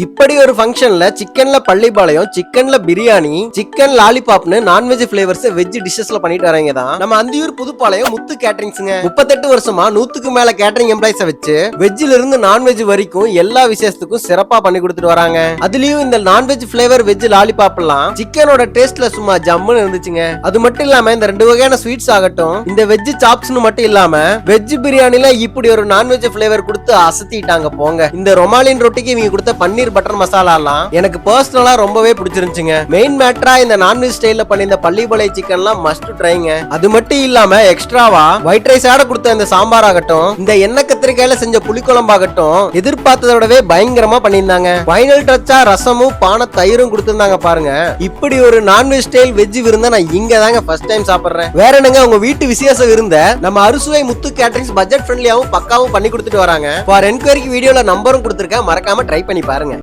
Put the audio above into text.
இப்படி ஒரு ஃபங்க்ஷன்ல சிக்கன்ல பள்ளிப்பாளையம், சிக்கன்ல பிரியாணி, சிக்கன் லாலிபாப்னு நான்வெஜ் ஃபிளேவர்ஸ் வெஜ் டிஷஸ்ல பண்ணிட்டு வரவங்க தான் நம்ம அந்தியூர் புதுப்பாளையம் முத்து கேட்டரிங்ஸ்ங்க. 38 வருஷமா 100க்கு மேல கேட்டரிங் எம்ப்ளாய்ஸ வச்சு வெஜ்ல இருந்து நான்வெஜ் வரைக்கும் எல்லா விசேஷத்துக்கும் சிறப்பா பண்ணி கொடுத்துட்டு வராங்க. அதுலயும் இந்த நான்வெஜ் ஃபிளேவர் வெஜ் லாலிபாப் எல்லாம் சிக்கனோட டேஸ்ட்ல சும்மா ஜம்முன்னு இருந்துச்சுங்க. அது மட்டும் இல்லாம இந்த 2 வகையான ஸ்வீட்ஸ் ஆகட்டும், இந்த வெஜ் சாப்ஸ்னு மட்டும் இல்லாம வெஜ் பிரியாணில இப்படி ஒரு நான்வெஜ் ஃபிளேவர் கொடுத்து அசத்திட்டாங்க போங்க. இந்த ரொமாலின் ரொட்டிக்கு இவங்க கொடுத்த பன்னீர் பட்டர் மசாலா எல்லாம் எனக்கு பர்சனலா ரொம்பவே பிடிச்சிருந்துச்சுங்க. மெயின் மேட்டரா இந்த நான்வெஜ் ஸ்டைல்ல பண்ணி இந்த பள்ளிப்பாளைய சிக்கன் எல்லாம் மஸ்ட் ட்ரைங்க. அது மட்டும் இல்லாம எக்ஸ்ட்ராவா ஒயிட் ரைஸ் ஆட கொடுத்த இந்த சாம்பார் ஆகட்டும், இந்த எண்ணெய் கத்திரிக்காயில செஞ்ச புளிக்குழம்பாகட்டும் எதிர்பார்த்ததை விடவே பயங்கரமா பண்ணியிருந்தாங்க. ஃபைனல் டச்சா ரசமும் பானை தயிரும் கொடுத்திருந்தாங்க பாருங்க. இப்படி ஒரு நான்வெஜ் ஸ்டைல் வெஜ் விருந்த நான் இங்க தாங்க ஃபர்ஸ்ட் டைம் சாப்பிடுறேன். வேற என்னங்க உங்க வீட்டு விசேஷ விருந்த நம்ம அறுசுவை முத்து கேட்டரிங்ஸ் பட்ஜெட் ஃப்ரெண்ட்லியாவும் பக்காவும் பண்ணி கொடுத்துட்டு வராங்க. ஃபார் என்கொயரிக்கு வீடியோல நம்பரும் கொடுத்திருக்கேன், மறக்காம ட்ரை பண்ணி பாருங்க.